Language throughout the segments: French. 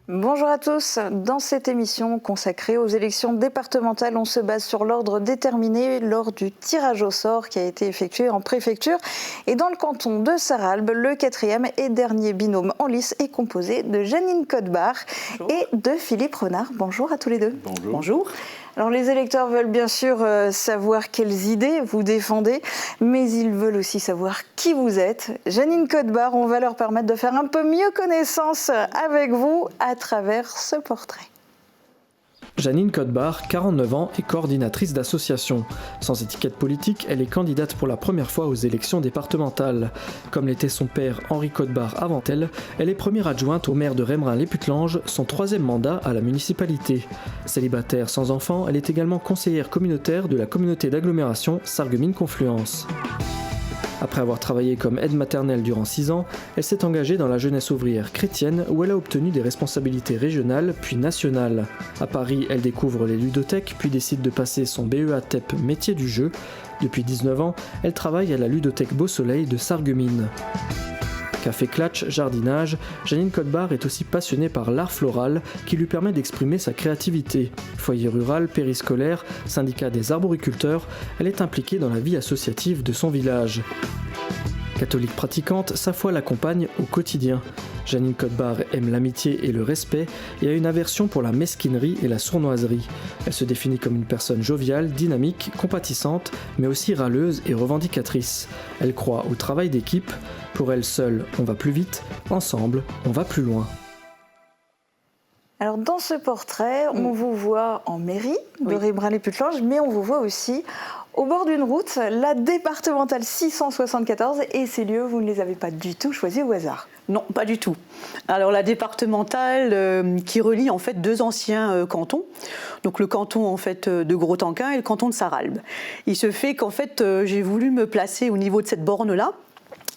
Bonjour à tous. Dans cette émission consacrée aux élections départementales, on se base sur l'ordre déterminé lors du tirage au sort qui a été effectué en préfecture. Et dans le canton de Sarralbe, le quatrième et dernier binôme en lice est composé de Janine Cotbar et de Philippe Renard. Bonjour à tous les deux. Bonjour. Bonjour. Alors les électeurs veulent bien sûr savoir quelles idées vous défendez, mais ils veulent aussi savoir qui vous êtes. Janine Cotbar, on va leur permettre de faire un peu mieux connaissance avec vous à travers ce portrait. Janine Cotbar, 49 ans, est coordinatrice d'association. Sans étiquette politique, elle est candidate pour la première fois aux élections départementales. Comme l'était son père Henri Cotbar avant elle, elle est première adjointe au maire de Rémerin-les-Putelanges, son troisième mandat à la municipalité. Célibataire sans enfant, elle est également conseillère communautaire de la communauté d'agglomération Sarreguemines-Confluence. Après avoir travaillé comme aide maternelle durant 6 ans, elle s'est engagée dans la jeunesse ouvrière chrétienne où elle a obtenu des responsabilités régionales puis nationales. À Paris, elle découvre les ludothèques puis décide de passer son BEA TEP métier du jeu. Depuis 19 ans, elle travaille à la ludothèque Beau Soleil de Sarreguemines. Café Clatch, jardinage, Janine Cotbar est aussi passionnée par l'art floral qui lui permet d'exprimer sa créativité. Foyer rural, périscolaire, syndicat des arboriculteurs, elle est impliquée dans la vie associative de son village. Catholique pratiquante, sa foi l'accompagne au quotidien. Janine Cotbar aime l'amitié et le respect et a une aversion pour la mesquinerie et la sournoiserie. Elle se définit comme une personne joviale, dynamique, compatissante, mais aussi râleuse et revendicatrice. Elle croit au travail d'équipe. Pour elle seule, on va plus vite, ensemble, on va plus loin. Alors dans ce portrait, on vous voit en mairie de Rémerin-les-Putelanges, mais on vous voit aussi au bord d'une route, la départementale 674, et ces lieux, vous ne les avez pas du tout choisis au hasard. Non, pas du tout. Alors la départementale qui relie en fait deux anciens cantons, donc le canton en fait de Gros-Tanquin et le canton de Sarralbe. Il se fait qu'en fait j'ai voulu me placer au niveau de cette borne-là,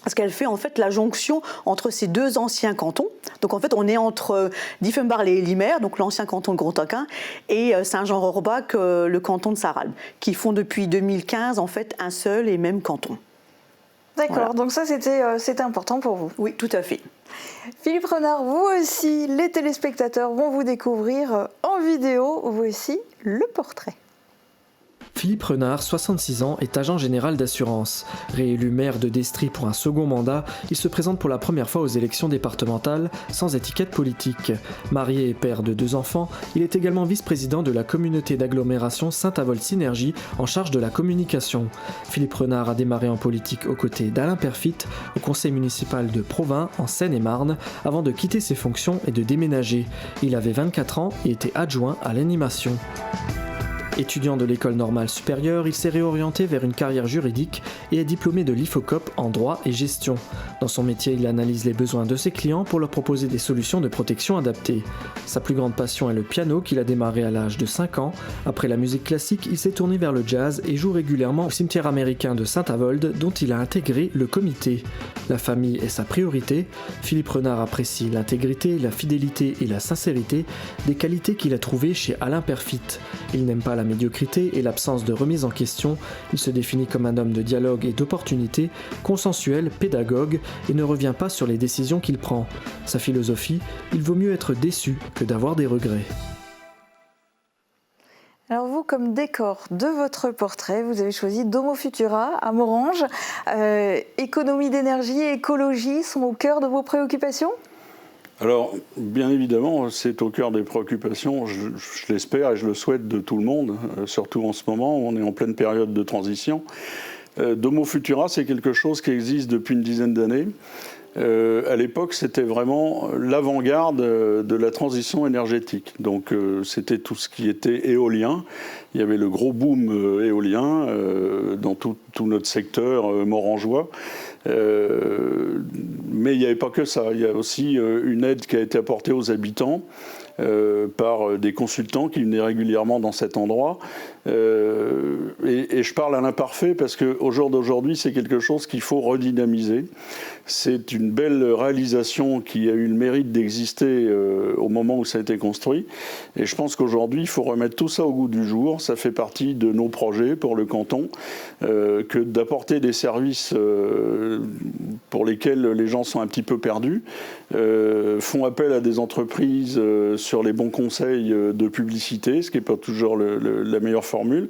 parce qu'elle fait en fait la jonction entre ces deux anciens cantons. Donc en fait on est entre Dieffenbach et Limoers, donc l'ancien canton de Gros-Tanquin, et Saint-Jean-Rohrbach, le canton de Sarralbe, qui font depuis 2015 en fait un seul et même canton. D'accord, voilà. Donc ça c'était important pour vous. Oui, tout à fait. Philippe Renard, vous aussi, les téléspectateurs vont vous découvrir en vidéo, vous aussi, le portrait. Philippe Renard, 66 ans, est agent général d'assurance. Réélu maire de Destry pour un second mandat, il se présente pour la première fois aux élections départementales sans étiquette politique. Marié et père de 2 enfants, il est également vice-président de la communauté d'agglomération Saint-Avold Synergie en charge de la communication. Philippe Renard a démarré en politique aux côtés d'Alain Perfit au conseil municipal de Provins en Seine-et-Marne avant de quitter ses fonctions et de déménager. Il avait 24 ans et était adjoint à l'animation. Étudiant de l'école normale supérieure, il s'est réorienté vers une carrière juridique et est diplômé de l'IFOCOP en droit et gestion. Dans son métier, il analyse les besoins de ses clients pour leur proposer des solutions de protection adaptées. Sa plus grande passion est le piano qu'il a démarré à l'âge de 5 ans. Après la musique classique, il s'est tourné vers le jazz et joue régulièrement au cimetière américain de Saint-Avold dont il a intégré le comité. La famille est sa priorité. Philippe Renard apprécie l'intégrité, la fidélité et la sincérité, des qualités qu'il a trouvées chez Alain Perfit. Il n'aime pas la médiocrité et l'absence de remise en question. Il se définit comme un homme de dialogue et d'opportunité, consensuel, pédagogue et ne revient pas sur les décisions qu'il prend. Sa philosophie, il vaut mieux être déçu que d'avoir des regrets. Alors vous, comme décor de votre portrait, vous avez choisi Domo Futura à Morhange. Économie d'énergie et écologie sont au cœur de vos préoccupations ? Alors, bien évidemment, c'est au cœur des préoccupations, je l'espère et je le souhaite, de tout le monde, surtout en ce moment où on est en pleine période de transition. Domo Futura, c'est quelque chose qui existe depuis une dizaine d'années. À l'époque, c'était vraiment l'avant-garde de la transition énergétique. Donc, c'était tout ce qui était éolien. Il y avait le gros boom éolien dans tout notre secteur morangeois. Mais il n'y avait pas que ça. Il y a aussi une aide qui a été apportée aux habitants par des consultants qui venaient régulièrement dans cet endroit. Et je parle à l'imparfait parce qu'au jour d'aujourd'hui, c'est quelque chose qu'il faut redynamiser. C'est une belle réalisation qui a eu le mérite d'exister au moment où ça a été construit. Et je pense qu'aujourd'hui, il faut remettre tout ça au goût du jour. Ça fait partie de nos projets pour le canton, que d'apporter des services pour lesquels les gens sont un petit peu perdus, font appel à des entreprises sur les bons conseils de publicité, ce qui n'est pas toujours la meilleure formule,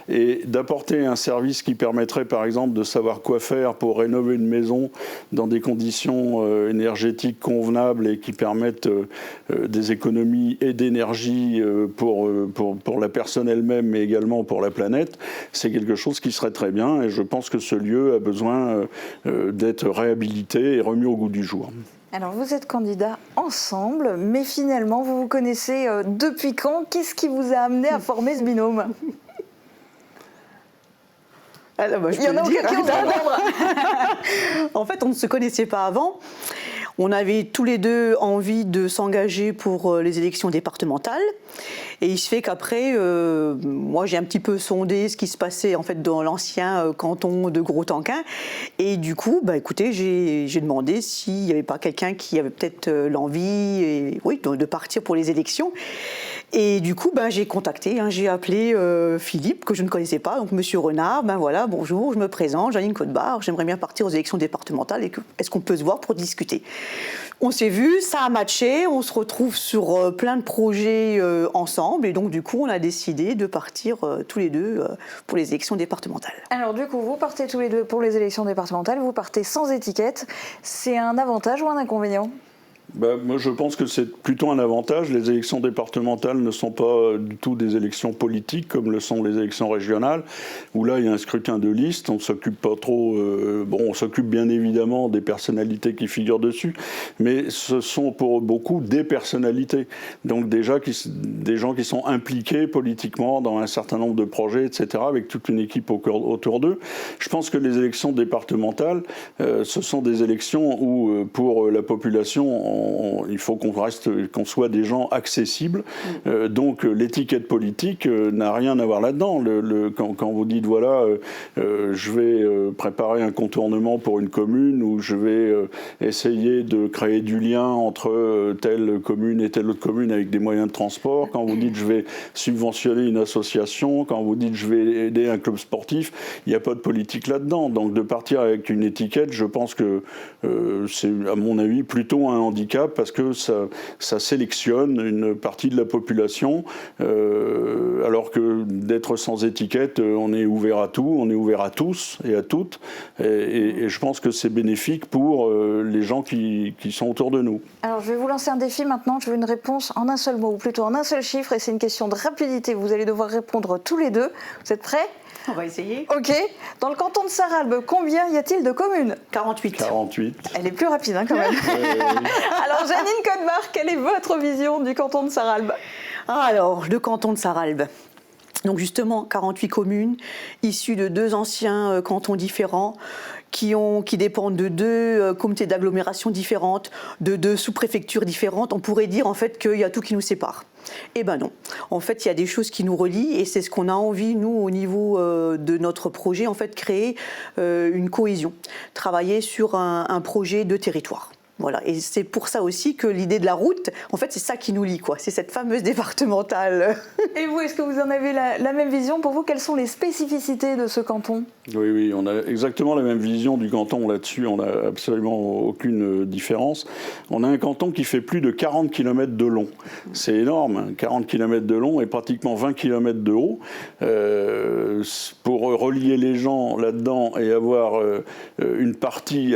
et d'apporter un service qui permettrait par exemple de savoir quoi faire pour rénover une maison dans des conditions énergétiques convenables et qui permettent des économies et d'énergie pour la personne elle-même, mais également pour la planète. C'est quelque chose qui serait très bien et je pense que ce lieu a besoin d'être réhabilité et remis au goût du jour. Alors vous êtes candidats ensemble, mais finalement vous vous connaissez depuis quand? Qu'est-ce qui vous a amené à former ce binôme? Alors, bah, Il y en a aucun qui ose répondre. En fait, on ne se connaissait pas avant. On avait tous les deux envie de s'engager pour les élections départementales. Et il se fait qu'après, moi j'ai un petit peu sondé ce qui se passait en fait dans l'ancien canton de Gros-Tanquin. Et du coup, bah, écoutez, j'ai demandé s'il n'y avait pas quelqu'un qui avait peut-être l'envie de partir pour les élections. Et du coup, ben, j'ai contacté, j'ai appelé Philippe, que je ne connaissais pas, donc Monsieur Renard, ben voilà, bonjour, je me présente, Janine Codebard, j'aimerais bien partir aux élections départementales, est-ce qu'on peut se voir pour discuter? On s'est vu, ça a matché, on se retrouve sur plein de projets ensemble, et donc du coup, on a décidé de partir tous les deux pour les élections départementales. Alors du coup, vous partez tous les deux pour les élections départementales, vous partez sans étiquette, c'est un avantage ou un inconvénient? Moi, je pense que c'est plutôt un avantage. Les élections départementales ne sont pas du tout des élections politiques comme le sont les élections régionales, où là, il y a un scrutin de liste. On ne s'occupe pas trop... on s'occupe bien évidemment des personnalités qui figurent dessus, mais ce sont pour beaucoup des personnalités. Donc déjà, des gens qui sont impliqués politiquement dans un certain nombre de projets, etc., avec toute une équipe autour d'eux. Je pense que les élections départementales, ce sont des élections où, pour la population, il faut qu'on soit des gens accessibles. Donc l'étiquette politique n'a rien à voir là-dedans. Quand vous dites, voilà, je vais préparer un contournement pour une commune ou je vais essayer de créer du lien entre telle commune et telle autre commune avec des moyens de transport, quand vous dites, je vais subventionner une association, quand vous dites, je vais aider un club sportif, il n'y a pas de politique là-dedans. Donc de partir avec une étiquette, je pense que c'est, à mon avis, plutôt un handicap parce que ça sélectionne une partie de la population, alors que d'être sans étiquette, on est ouvert à tout, on est ouvert à tous et à toutes, et je pense que c'est bénéfique pour les gens qui sont autour de nous. Alors je vais vous lancer un défi maintenant, je veux une réponse en un seul mot, ou plutôt en un seul chiffre, et c'est une question de rapidité, vous allez devoir répondre tous les deux. Vous êtes prêts? On va essayer. Ok. Dans le canton de Sarralbe, combien y a-t-il de communes? 48. 48. Elle est plus rapide quand même. Alors Janine Codebard, quelle est votre vision du canton de Sarralbe? Alors, le canton de Sarralbe. Donc justement, 48 communes, issues de deux anciens cantons différents, qui dépendent de deux comités d'agglomération différentes, de deux sous-préfectures différentes. On pourrait dire en fait qu'il y a tout qui nous sépare. Eh ben non. En fait, il y a des choses qui nous relient et c'est ce qu'on a envie, nous, au niveau de notre projet, en fait, créer une cohésion, travailler sur un projet de territoire. Voilà, et c'est pour ça aussi que l'idée de la route, en fait, c'est ça qui nous lie, quoi. C'est cette fameuse départementale. Et vous, est-ce que vous en avez la même vision? Pour vous, quelles sont les spécificités de ce canton? Oui, on a exactement la même vision du canton là-dessus, on n'a absolument aucune différence. On a un canton qui fait plus de 40 km de long. C'est énorme, 40 km de long et pratiquement 20 km de haut. Pour relier les gens là-dedans et avoir une partie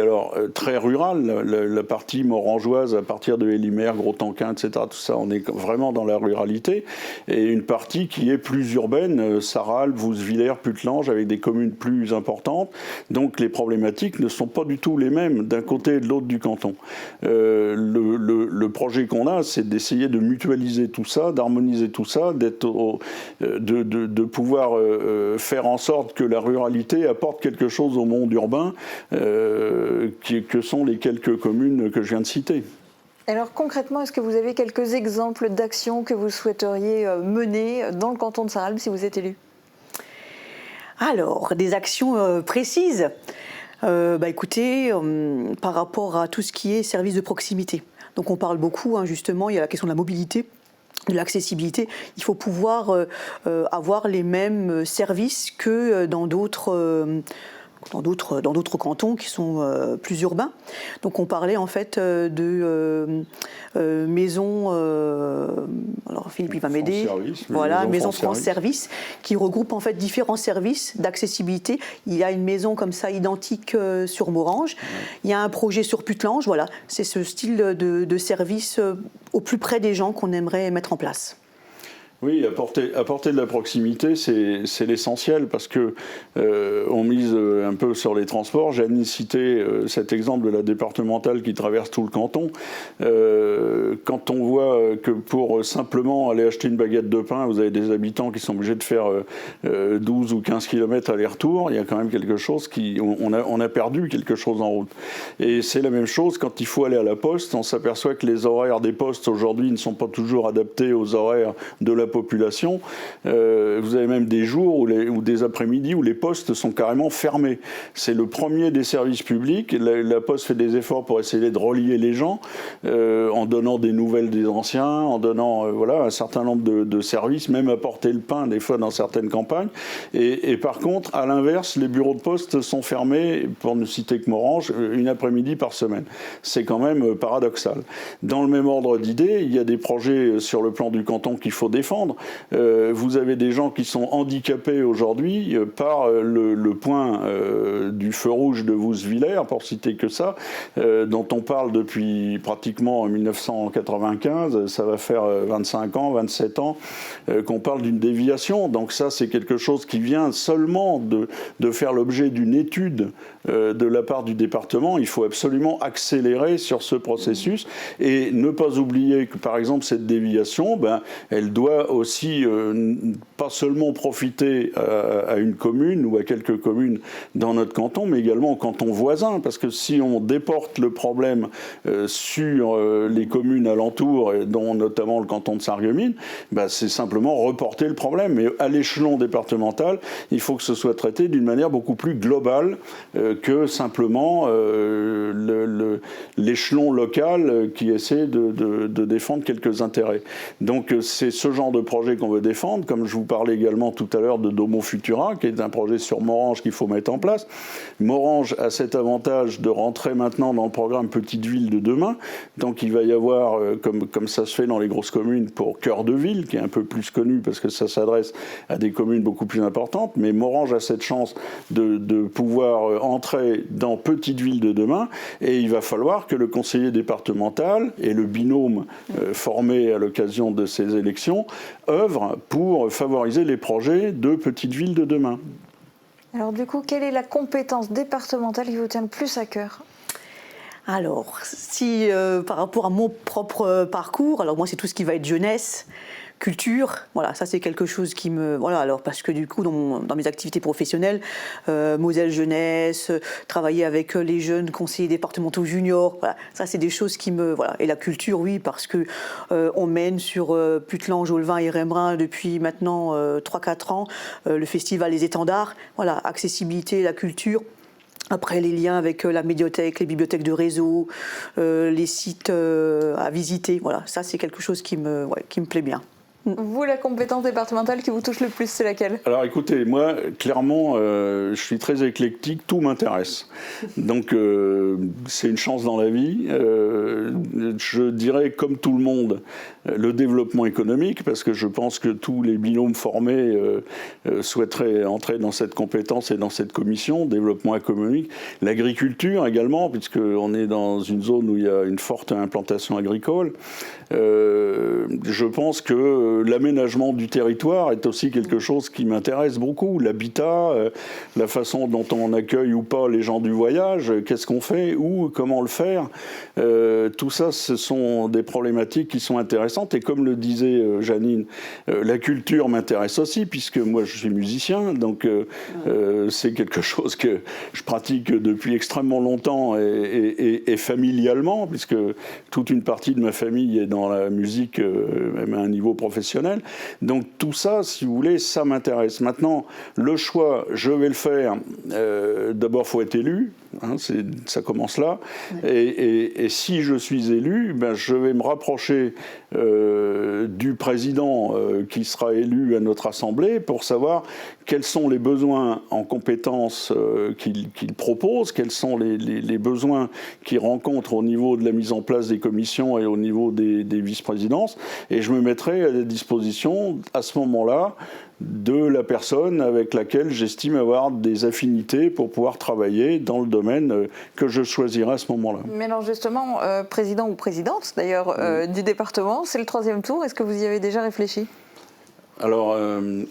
très rurale, la partie morangeoise à partir de Hélimère, Gros-Tanquin, etc., tout ça, on est vraiment dans la ruralité, et une partie qui est plus urbaine, Sarralbe, Vousvillers, Putelange, avec des communes plus importantes. Donc les problématiques ne sont pas du tout les mêmes d'un côté et de l'autre du canton. Le projet qu'on a, c'est d'essayer de mutualiser tout ça, d'harmoniser tout ça, de pouvoir faire en sorte que la ruralité apporte quelque chose au monde urbain, que sont les quelques communes que je viens de citer. Alors concrètement, est-ce que vous avez quelques exemples d'actions que vous souhaiteriez mener dans le canton de Sarralbe si vous êtes élu? Alors, des actions précises. Écoutez, par rapport à tout ce qui est service de proximité. Donc on parle beaucoup, justement, il y a la question de la mobilité, de l'accessibilité. Il faut pouvoir avoir les mêmes services que dans d'autres cantons qui sont plus urbains. Donc on parlait en fait de maisons, alors Philippe il va m'aider, voilà, maison France Service, qui regroupe en fait différents services d'accessibilité. Il y a une maison comme ça identique sur Morhange, il y a un projet sur Putelange, voilà, c'est ce style de service au plus près des gens qu'on aimerait mettre en place. Oui, apporter de la proximité, c'est l'essentiel parce que on mise un peu sur les transports. J'ai cité cet exemple de la départementale qui traverse tout le canton. Quand on voit que pour simplement aller acheter une baguette de pain, vous avez des habitants qui sont obligés de faire 12 ou 15 km aller-retour, il y a quand même quelque chose on a perdu quelque chose en route. Et c'est la même chose quand il faut aller à la poste. On s'aperçoit que les horaires des postes aujourd'hui ne sont pas toujours adaptés aux horaires de la population. Vous avez même des jours ou des après-midi où les postes sont carrément fermés. C'est le premier des services publics. La Poste fait des efforts pour essayer de relier les gens en donnant des nouvelles des anciens, en donnant un certain nombre de services, même apporter le pain des fois dans certaines campagnes. Et par contre, à l'inverse, les bureaux de poste sont fermés, pour ne citer que Morhange, une après-midi par semaine. C'est quand même paradoxal. Dans le même ordre d'idées, il y a des projets sur le plan du canton qu'il faut défendre. Vous avez des gens qui sont handicapés aujourd'hui par le point du feu rouge de Wouswiller, pour citer que ça, dont on parle depuis pratiquement 1995, ça va faire 25 ans, 27 ans, qu'on parle d'une déviation. Donc ça, c'est quelque chose qui vient seulement de faire l'objet d'une étude de la part du département. Il faut absolument accélérer sur ce processus et ne pas oublier que, par exemple, cette déviation, elle doit aussi pas seulement profiter à une commune ou à quelques communes dans notre canton, mais également au canton voisin, parce que si on déporte le problème sur les communes alentours, dont notamment le canton de Sarreguemines, c'est simplement reporter le problème. Mais à l'échelon départemental, il faut que ce soit traité d'une manière beaucoup plus globale que simplement l'échelon local qui essaie de défendre quelques intérêts. Donc c'est ce genre de projet qu'on veut défendre, comme je vous parlais également tout à l'heure de Domo Futura, qui est un projet sur Morhange qu'il faut mettre en place. Morhange a cet avantage de rentrer maintenant dans le programme Petite Ville de demain, donc il va y avoir, comme ça se fait dans les grosses communes, pour Cœur de Ville, qui est un peu plus connu parce que ça s'adresse à des communes beaucoup plus importantes, mais Morhange a cette chance de pouvoir entrer dans Petite Ville de demain, et il va falloir que le conseiller départemental et le binôme formé à l'occasion de ces élections œuvrent pour favoriser les projets de Petite Ville de demain. Alors du coup, quelle est la compétence départementale qui vous tient le plus à cœur ? Alors, si par rapport à mon propre parcours, alors moi c'est tout ce qui va être jeunesse, culture, voilà, ça c'est quelque chose qui me... Voilà, alors parce que du coup, dans mes activités professionnelles, Moselle Jeunesse, travailler avec les jeunes conseillers départementaux juniors, voilà, ça c'est des choses qui me... Voilà. Et la culture, oui, parce que on mène sur Putelange, Olvin et Rembrun depuis maintenant 3-4 ans, le festival Les Étendards, voilà, accessibilité, la culture. Après, les liens avec la médiathèque, les bibliothèques de réseau, les sites à visiter, voilà, ça c'est quelque chose qui me plaît bien. Vous, la compétence départementale qui vous touche le plus, c'est laquelle ? Alors écoutez, moi, clairement, je suis très éclectique, tout m'intéresse. Donc c'est une chance dans la vie. Je dirais, comme tout le monde, le développement économique, parce que je pense que tous les binômes formés souhaiteraient entrer dans cette compétence et dans cette commission, développement économique. L'agriculture également, puisqu'on est dans une zone où il y a une forte implantation agricole. Je pense que l'aménagement du territoire est aussi quelque chose qui m'intéresse beaucoup. L'habitat, la façon dont on accueille ou pas les gens du voyage, qu'est-ce qu'on fait, où, comment le faire. Tout ça, ce sont des problématiques qui sont intéressantes. Et comme le disait Janine, la culture m'intéresse aussi, puisque moi je suis musicien, donc c'est quelque chose que je pratique depuis extrêmement longtemps et familialement, puisque toute une partie de ma famille est dans la musique, même à un niveau professionnel. Donc tout ça, si vous voulez, ça m'intéresse. Maintenant, le choix, je vais le faire. D'abord, il faut être élu. Hein, ça commence là. Et si je suis élu, ben, je vais me rapprocher du président qui sera élu à notre Assemblée pour savoir quels sont les besoins en compétences qu'il propose, quels sont les besoins qu'il rencontre au niveau de la mise en place des commissions et au niveau des vice-présidences. Et je me mettrai à la disposition, à ce moment-là, de la personne avec laquelle j'estime avoir des affinités pour pouvoir travailler dans le domaine que je choisirai à ce moment-là. Mais alors justement, président ou présidente d'ailleurs du département, c'est le 3e tour, est-ce que vous y avez déjà réfléchi ? Alors,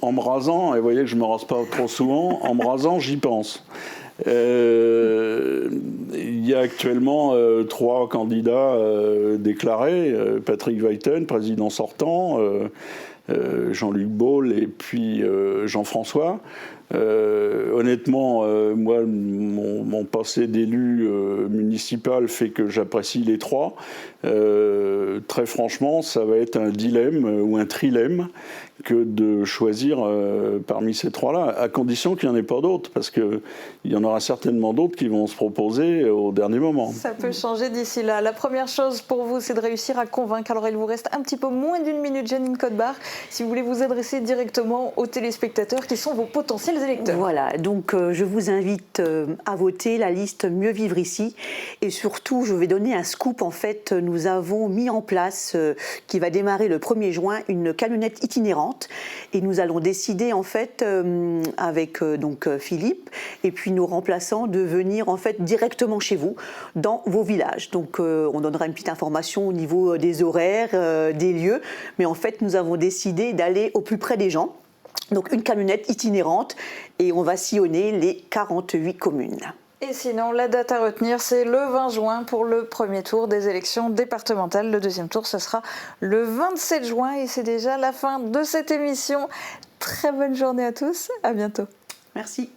en me rasant, et vous voyez que je ne me rase pas trop souvent, en me rasant, j'y pense. Il y a actuellement 3 candidats déclarés, Patrick Weiten, président sortant, Jean-Luc Baul et puis Jean-François. Honnêtement, moi, mon passé d'élu municipal fait que j'apprécie les 3. Très franchement, ça va être un dilemme ou un trilemme que de choisir parmi ces 3-là, à condition qu'il n'y en ait pas d'autres, parce qu'il y en aura certainement d'autres qui vont se proposer au dernier moment. Ça peut changer d'ici là. La première chose pour vous, c'est de réussir à convaincre. Alors, il vous reste un petit peu moins d'1 minute, Janine Cotbard, si vous voulez vous adresser directement aux téléspectateurs qui sont vos potentiels électeurs. Voilà, donc je vous invite à voter la liste Mieux vivre ici. Et surtout, je vais donner un scoop. En fait, nous avons mis en place, qui va démarrer le 1er juin, une camionnette itinérante. Et nous allons décider, en fait, avec donc Philippe et puis nos remplaçants, de venir en fait directement chez vous, dans vos villages. Donc, on donnera une petite information au niveau des horaires, des lieux. Mais en fait, nous avons décidé d'aller au plus près des gens. Donc, une camionnette itinérante et on va sillonner les 48 communes. Et sinon, la date à retenir, c'est le 20 juin pour le 1er tour des élections départementales. Le 2e tour, ce sera le 27 juin et c'est déjà la fin de cette émission. Très bonne journée à tous, à bientôt. Merci.